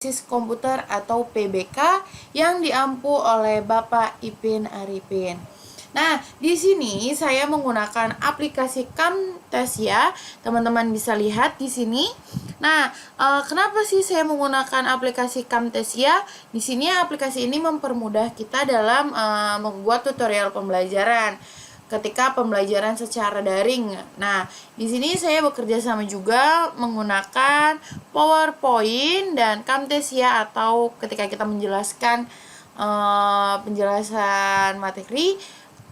Berbasis komputer atau PBK yang diampu oleh Bapak Ipin Arifin. Nah, di sini saya menggunakan aplikasi Camtasia. Teman-teman bisa lihat di sini. Nah, kenapa sih saya menggunakan aplikasi Camtasia? Di sini aplikasi ini mempermudah kita dalam membuat tutorial pembelajaran ketika pembelajaran secara daring. Nah, di sini saya bekerja sama juga menggunakan PowerPoint dan Camtasia atau ketika kita menjelaskan penjelasan materi,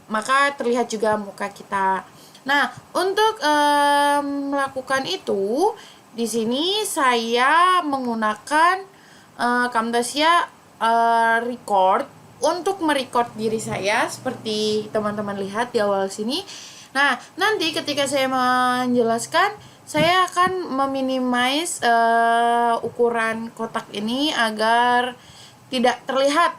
maka terlihat juga muka kita. Nah, untuk melakukan itu, di sini saya menggunakan Camtasia Record untuk merecord diri saya seperti teman-teman lihat di awal sini. Nah, nanti ketika saya menjelaskan, saya akan meminimize ukuran kotak ini agar tidak terlihat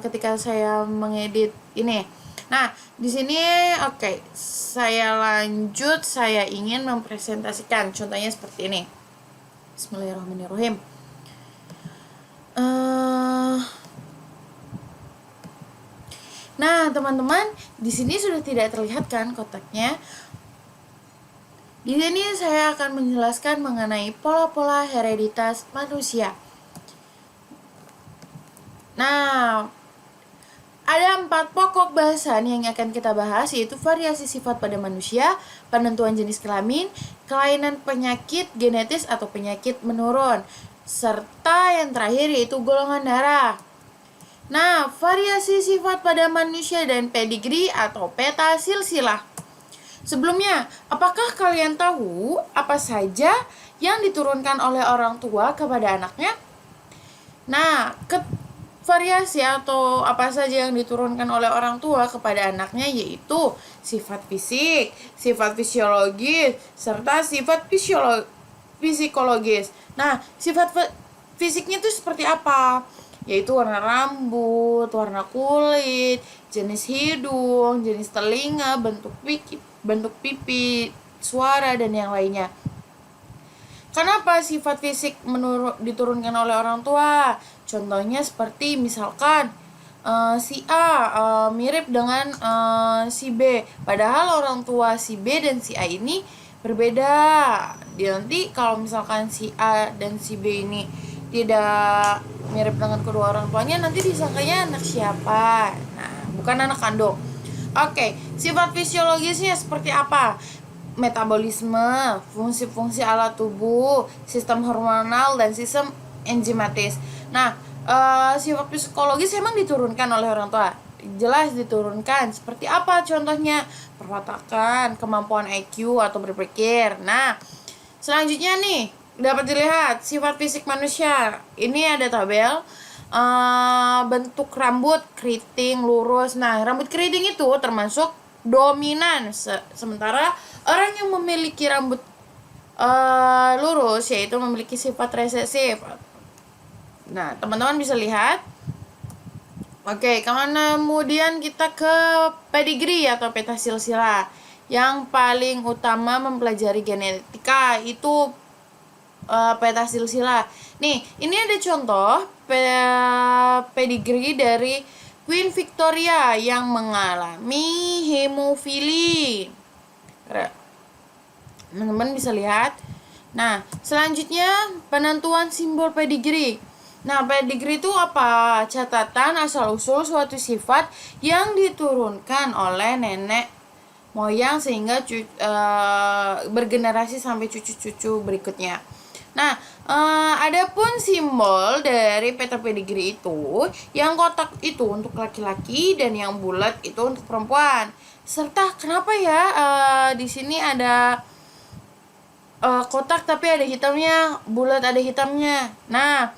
ketika saya mengedit ini. Nah, di sini oke, saya lanjut. Saya ingin mempresentasikan contohnya seperti ini. Bismillahirrahmanirrahim. Nah, teman-teman, di sini sudah tidak terlihat kan kotaknya? Di sini saya akan menjelaskan mengenai pola-pola hereditas manusia. Nah, ada 4 pokok bahasan yang akan kita bahas, yaitu variasi sifat pada manusia, penentuan jenis kelamin, kelainan penyakit genetis atau penyakit menurun, serta yang terakhir yaitu golongan darah. Nah, variasi sifat pada manusia dan pedigree atau peta silsilah. Sebelumnya, apakah kalian tahu apa saja yang diturunkan oleh orang tua kepada anaknya? Nah, variasi atau apa saja yang diturunkan oleh orang tua kepada anaknya yaitu sifat fisik, sifat fisiologis, serta sifat psikologis. Nah, sifat fisiknya itu seperti apa? Yaitu warna rambut, warna kulit, jenis hidung, jenis telinga, bentuk pipi, suara, dan yang lainnya. Kenapa sifat fisik diturunkan oleh orang tua? Contohnya seperti misalkan si A mirip dengan si B, padahal orang tua si B dan si A ini berbeda. Nanti kalau misalkan si A dan si B ini tidak mirip dengan kedua orang tuanya, nanti disangkanya anak siapa? Nah, bukan anak kandung. Oke, sifat fisiologisnya seperti apa? Metabolisme, fungsi-fungsi alat tubuh, sistem hormonal, dan sistem enzimatis. Nah, sifat psikologis emang diturunkan oleh orang tua? Jelas diturunkan. Seperti apa contohnya? Perwatakan, kemampuan IQ atau berpikir. Nah, selanjutnya nih, dapat dilihat sifat fisik manusia. Ini ada tabel bentuk rambut keriting, lurus. Nah, rambut keriting itu termasuk dominan, sementara orang yang memiliki rambut lurus yaitu memiliki sifat resesif. Nah, teman-teman bisa lihat. Oke, kemudian kita ke pedigree atau peta silsilah. Yang paling utama mempelajari genetika itu peta silsilah. Nih, ini ada contoh pedigree dari Queen Victoria yang mengalami hemofili. Teman-teman bisa lihat. Nah, selanjutnya penentuan simbol pedigree. Nah, pedigree itu apa? Catatan asal-usul suatu sifat yang diturunkan oleh nenek moyang sehingga bergenerasi sampai cucu-cucu berikutnya. Nah, adapun simbol dari peta pedigree itu, yang kotak itu untuk laki-laki dan yang bulat itu untuk perempuan. Serta kenapa ya di sini ada kotak tapi ada hitamnya, bulat ada hitamnya. Nah,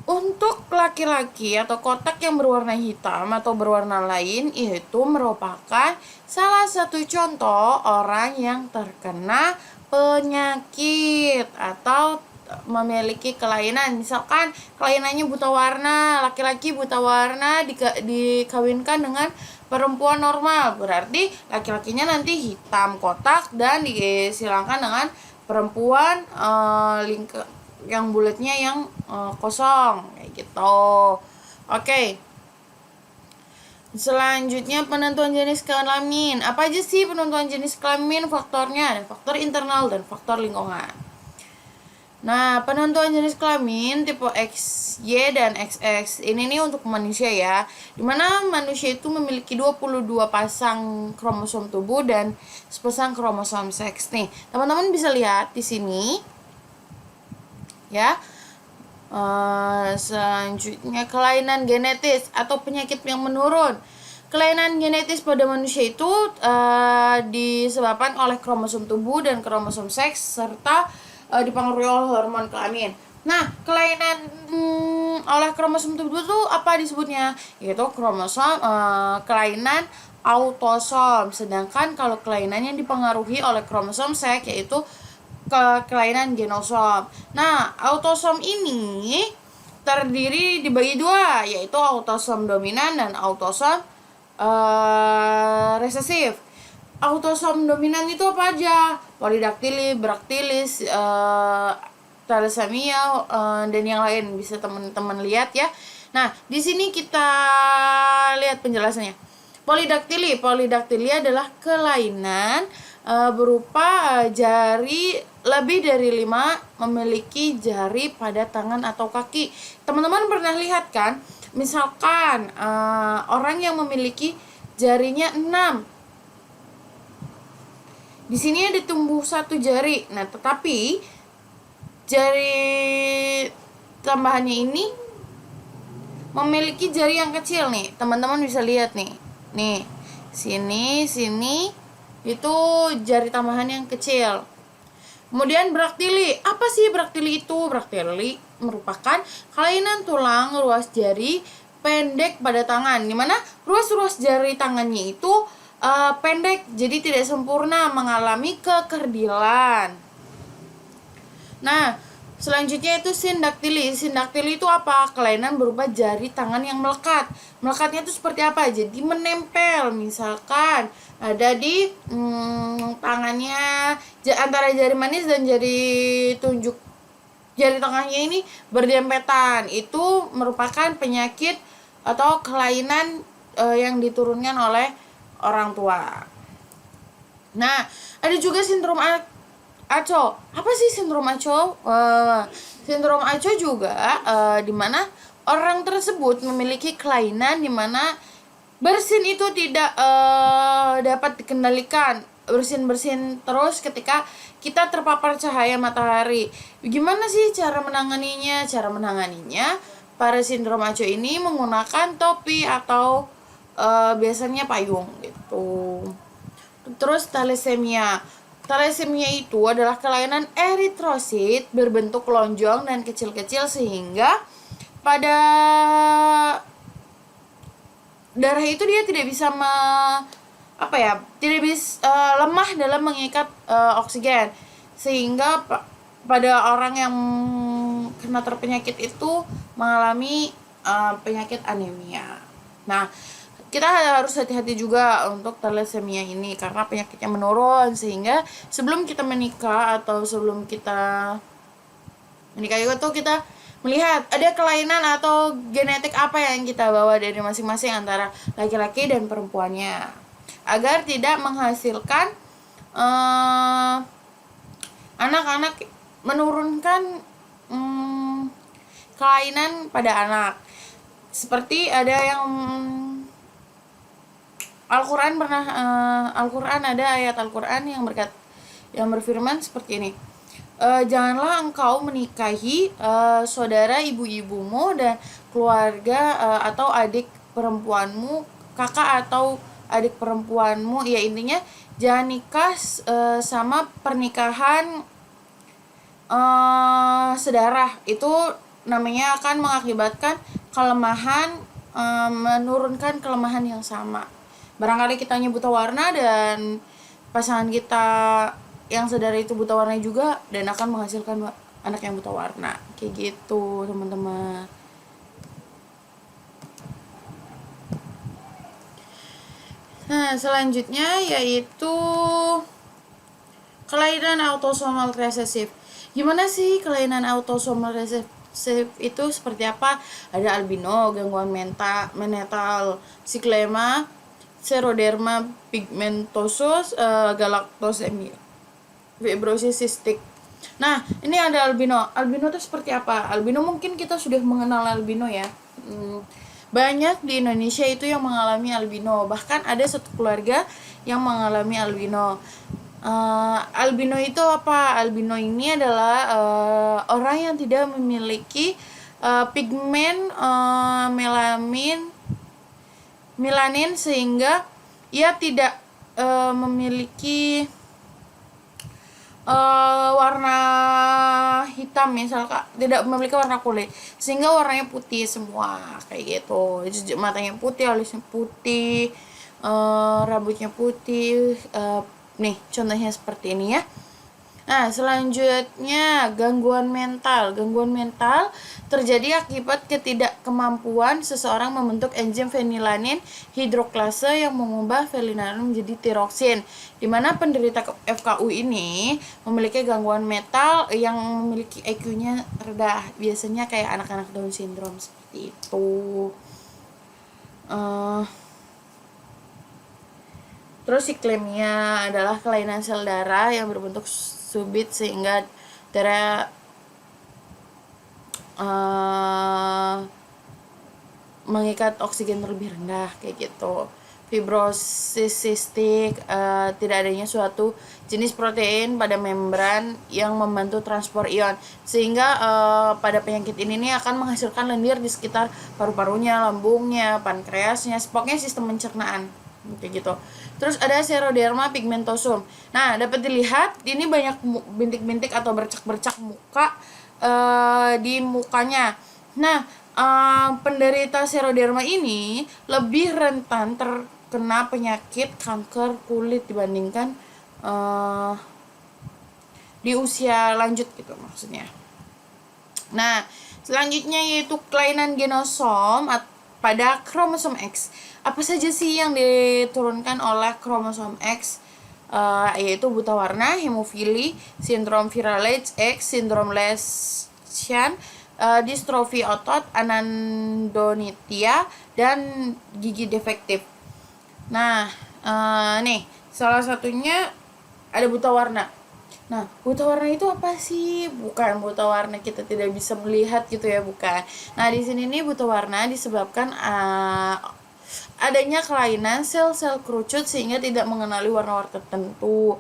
untuk laki-laki atau kotak yang berwarna hitam atau berwarna lain itu merupakan salah satu contoh orang yang terkena penyakit atau memiliki kelainan. Misalkan kelainannya buta warna, laki-laki buta warna dikawinkan dengan perempuan normal, berarti laki-lakinya nanti hitam kotak dan disilangkan dengan perempuan yang bulatnya yang kosong kayak gitu. Oke. Selanjutnya penentuan jenis kelamin. Apa aja sih penentuan jenis kelamin? Faktornya ada faktor internal dan faktor lingkungan. Nah, penentuan jenis kelamin tipe XY dan XX ini nih untuk manusia ya. Dimana manusia itu memiliki 22 pasang kromosom tubuh dan sepasang kromosom seks nih. Teman-teman bisa lihat di sini ya. Selanjutnya kelainan genetis atau penyakit yang menurun. Kelainan genetis pada manusia itu disebabkan oleh kromosom tubuh dan kromosom seks serta dipengaruhi oleh hormon kelamin. Nah, kelainan oleh kromosom tubuh itu apa disebutnya? Yaitu kromosom kelainan autosom. Sedangkan kalau kelainan yang dipengaruhi oleh kromosom seks yaitu kelainan genosom. Nah, autosom ini terdiri dibagi dua, yaitu autosom dominan dan autosom resesif. Autosom dominan itu apa aja? Polidaktili, braktilis, thalassemia, dan yang lain bisa teman-teman lihat ya. Nah, di sini kita lihat penjelasannya. Polidaktili adalah kelainan berupa jari lebih dari 5 memiliki jari pada tangan atau kaki. Teman-teman pernah lihat kan? Misalkan orang yang memiliki jarinya 6. Di sini ada tumbuh 1 jari. Nah, tetapi jari tambahannya ini memiliki jari yang kecil nih. Teman-teman bisa lihat nih. Nih, sini itu jari tambahan yang kecil. Kemudian braktili. Apa sih braktili itu? Braktili merupakan kelainan tulang ruas jari pendek pada tangan, dimana ruas-ruas jari tangannya itu pendek, jadi tidak sempurna, mengalami kekerdilan. Nah, selanjutnya itu sindaktili. Sindaktili itu apa? Kelainan berupa jari tangan yang melekat. Melekatnya itu seperti apa? Jadi menempel. Misalkan ada di tangannya antara jari manis dan jari tunjuk jari tengahnya ini berdempetan. Itu merupakan penyakit atau kelainan yang diturunkan oleh orang tua. Nah, ada juga sindrom ACO. Apa sih sindrom ACO? Sindrom ACO juga di mana orang tersebut memiliki kelainan di mana bersin itu tidak dapat dikendalikan. Bersin terus ketika kita terpapar cahaya matahari. Gimana sih cara menanganinya? Cara menanganinya para sindrom ACO ini menggunakan topi atau biasanya payung gitu. Terus thalassemia. Thalassemia itu adalah kelainan eritrosit berbentuk lonjong dan kecil-kecil sehingga pada darah itu dia tidak bisa tidak bisa lemah dalam mengikat oksigen, sehingga pada orang yang kena terpenyakit itu mengalami penyakit anemia. Nah, kita harus hati-hati juga untuk thalassemia ini karena penyakitnya menurun, sehingga sebelum kita menikah atau sebelum kita menikah itu kita melihat ada kelainan atau genetik apa yang kita bawa dari masing-masing antara laki-laki dan perempuannya, agar tidak menghasilkan anak-anak menurunkan kelainan pada anak. Seperti ada yang Al-Quran ada ayat Al-Quran yang berfirman seperti ini. Janganlah engkau menikahi saudara ibu-ibumu dan keluarga atau adik perempuanmu, kakak atau adik perempuanmu. Ya, intinya jangan nikah sama pernikahan sedarah. Itu namanya akan mengakibatkan kelemahan, menurunkan kelemahan yang sama. Barangkali kitanya buta warna dan pasangan kita yang saudara itu buta warna juga, dan akan menghasilkan anak yang buta warna. Kayak gitu, teman-teman. Nah, selanjutnya yaitu kelainan autosomal resesif. Gimana sih kelainan autosomal resesif itu seperti apa? Ada albino, gangguan mental, siklema, seroderma pigmentosus, galaktosemia, fibrosis sistik. Nah, ini ada albino. Albino itu seperti apa? Albino mungkin kita sudah mengenal albino ya. Banyak di Indonesia itu yang mengalami albino. Bahkan ada satu keluarga yang mengalami albino. Albino itu apa? Albino ini adalah orang yang tidak memiliki pigmen melanin sehingga ia tidak memiliki warna hitam, misalkan tidak memiliki warna kulit sehingga warnanya putih semua kayak gitu. Matanya putih, alisnya putih, rambutnya putih, nih contohnya seperti ini ya. Nah, selanjutnya gangguan mental. Gangguan mental terjadi akibat ketidakkemampuan seseorang membentuk enzim fenilanin hidroklase yang mengubah fenilanin menjadi tiroksin. Di mana penderita FKU ini memiliki gangguan mental yang memiliki IQ-nya rendah. Biasanya kayak anak-anak Down syndrome seperti itu. Terus siklemia adalah kelainan sel darah yang berbentuk subit sehingga darah mengikat oksigen terlebih rendah kayak gitu. Fibrosis sistik, tidak adanya suatu jenis protein pada membran yang membantu transport ion sehingga pada penyakit ini nih akan menghasilkan lendir di sekitar paru-parunya, lambungnya, pankreasnya, pokoknya sistem pencernaan kayak gitu. Terus ada seroderma pigmentosum. Nah, dapat dilihat ini banyak bintik-bintik atau bercak-bercak muka di mukanya. Nah, penderita seroderma ini lebih rentan terkena penyakit kanker kulit dibandingkan di usia lanjut gitu maksudnya. Nah, selanjutnya yaitu kelainan genosom pada kromosom X. Apa saja sih yang diturunkan oleh kromosom X? Yaitu buta warna, hemofili, sindrom Fragile X, sindrom Lesch, distrofi otot, anhedonia, dan gigi defektif. Nah, nih salah satunya ada buta warna. Nah, buta warna itu apa sih? Bukan buta warna kita tidak bisa melihat gitu ya, bukan. Nah, di sini nih buta warna disebabkan adanya kelainan sel-sel kerucut sehingga tidak mengenali warna-warna tertentu.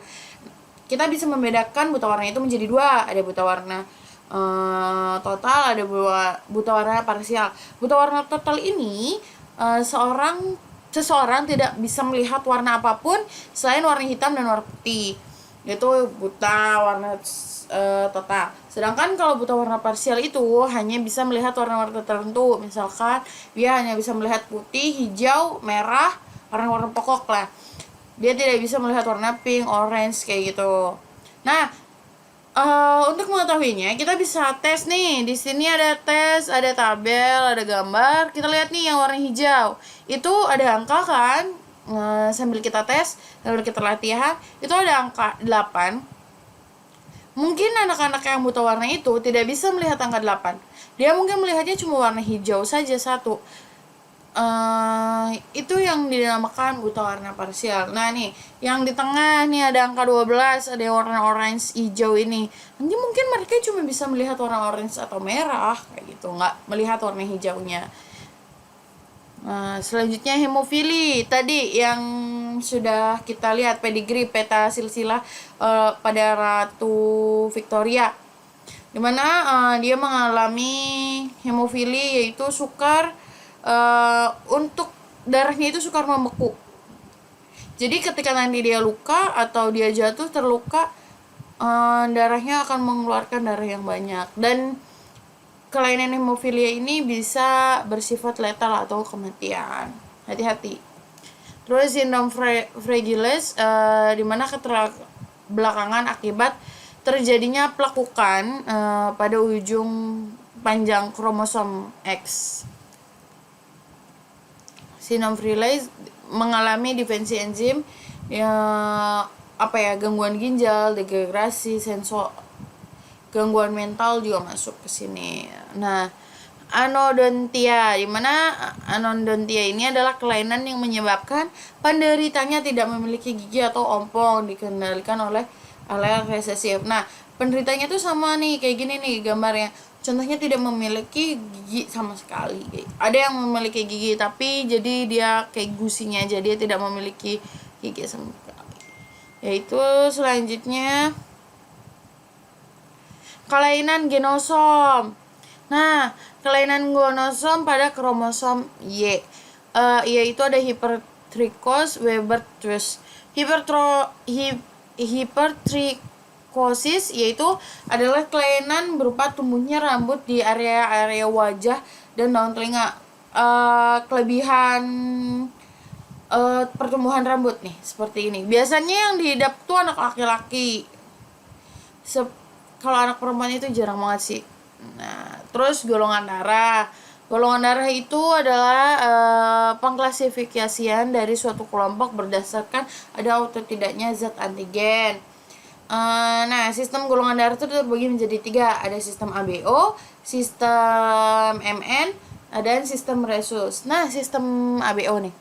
Kita bisa membedakan buta warna itu menjadi dua, ada buta warna total, ada buta warna parsial. Buta warna total ini seseorang tidak bisa melihat warna apapun selain warna hitam dan warna putih. Itu buta warna total. Sedangkan kalau buta warna parsial itu hanya bisa melihat warna-warna tertentu. Misalkan dia hanya bisa melihat putih, hijau, merah, warna-warna pokok lah. Dia tidak bisa melihat warna pink, orange kayak gitu. Nah, untuk mengetahuinya kita bisa tes nih. Di sini ada tes, ada tabel, ada gambar. Kita lihat nih yang warna hijau. Itu ada angka kan? Sambil kita tes, sambil kita latihan, itu ada angka 8. Mungkin anak-anak yang buta warna itu tidak bisa melihat angka 8. Dia mungkin melihatnya cuma warna hijau saja satu. Itu yang dinamakan buta warna parsial. Nah nih, yang di tengah nih ada angka 12, ada warna orange hijau ini. Nanti mungkin mereka cuma bisa melihat warna orange atau merah kayak gitu, nggak melihat warna hijaunya. Selanjutnya hemofili tadi yang sudah kita lihat pedigree peta silsilah pada Ratu Victoria, dimana dia mengalami hemofili yaitu sukar untuk darahnya itu sukar membeku. Jadi ketika nanti dia luka atau dia jatuh terluka, darahnya akan mengeluarkan darah yang banyak dan kelainan hemofilia ini bisa bersifat letal atau kematian. Hati-hati. Terus sindrom Fragile, di mana keterbelakangan akibat terjadinya pelakukan pada ujung panjang kromosom X. Sindrom Fragile mengalami defensi enzim gangguan ginjal, degenerasi gangguan mental juga masuk ke sini. Nah, anodontia, di mana anodontia ini adalah kelainan yang menyebabkan penderitanya tidak memiliki gigi atau ompong, dikendalikan oleh aler resesif. Nah, penderitanya tuh sama nih, kayak gini nih gambarnya. Contohnya tidak memiliki gigi sama sekali. Ada yang memiliki gigi tapi jadi dia kayak gusinya aja, dia tidak memiliki gigi sama sekali. Yaitu selanjutnya kelainan genosom. Nah, kelainan genosom pada kromosom Y, yaitu ada hipertrichos Weber-Truss. Hipertrichosis yaitu adalah kelainan berupa tumbuhnya rambut di area-area wajah dan daun telinga. Kelebihan pertumbuhan rambut nih seperti ini. Biasanya yang diidap tuh anak laki-laki. Kalau anak perempuan itu jarang banget sih. Nah, terus golongan darah. Golongan darah itu adalah pengklasifikasian dari suatu kelompok berdasarkan ada atau tidaknya zat antigen. Nah, sistem golongan darah itu terbagi menjadi 3. Ada sistem ABO, sistem MN, dan sistem Rhesus. Nah, sistem ABO nih.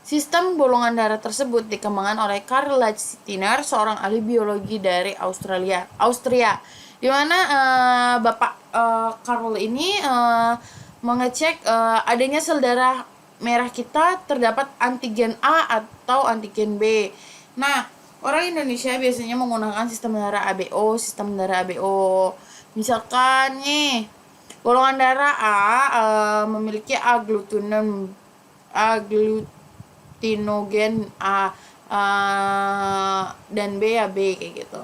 Sistem golongan darah tersebut dikembangkan oleh Karl Lachiner, seorang ahli biologi dari Austria, di mana Bapak Karl ini mengecek adanya sel darah merah kita terdapat antigen A atau antigen B. Nah, orang Indonesia biasanya menggunakan sistem darah ABO. Misalkan nih, golongan darah A memiliki agglutinogen A dan B ya B kayak gitu.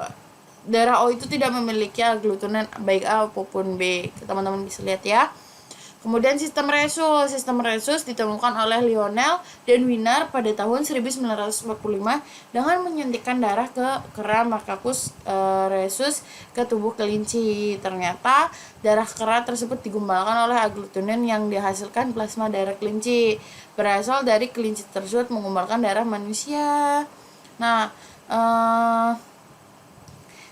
Darah O itu tidak memiliki agglutinin baik A maupun B. Teman-teman bisa lihat ya. Kemudian sistem Rhesus ditemukan oleh Lionel dan Wiener pada tahun 1945 dengan menyuntikkan darah ke kera Macacus rhesus ke tubuh kelinci. Ternyata darah kera tersebut digumbalkan oleh agglutinin yang dihasilkan plasma darah kelinci. Berasal dari kelinci tersebut mengumbalkan darah manusia. Nah,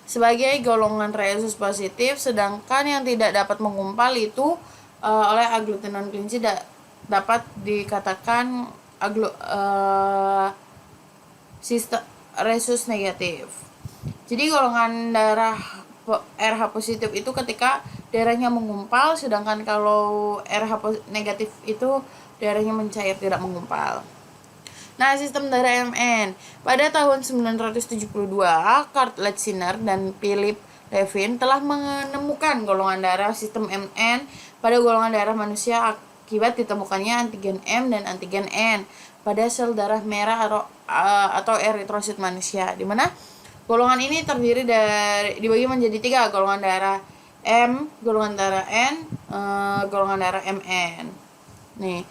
sebagai golongan Rhesus positif, sedangkan yang tidak dapat mengumpal itu oleh agglutinin kelinci dapat dikatakan sistem Rhesus negatif. Jadi golongan darah RH positif itu ketika darahnya mengumpal, sedangkan kalau RH negatif itu darahnya mencair tidak mengumpal. Nah, sistem darah MN. Pada tahun 1972, Karl Lachiner dan Philip Levin telah menemukan golongan darah sistem MN pada golongan darah manusia akibat ditemukannya antigen M dan antigen N pada sel darah merah atau eritrosit manusia, di mana golongan ini terdiri dari dibagi menjadi 3, golongan darah M, golongan darah N, golongan darah MN. Nih,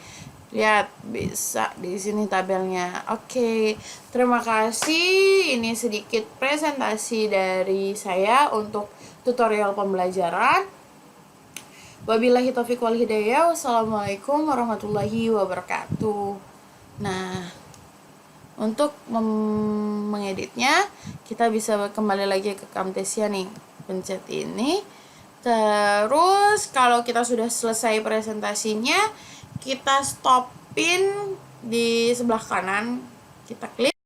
lihat bisa di sini tabelnya. Oke, terima kasih. Ini sedikit presentasi dari saya untuk tutorial pembelajaran. Wabillahi taufiq wal hidayah. Wassalamualaikum warahmatullahi wabarakatuh. Nah, untuk mengeditnya kita bisa kembali lagi ke Camtasia nih, pencet ini. Terus kalau kita sudah selesai presentasinya, kita stopin di sebelah kanan, kita klik.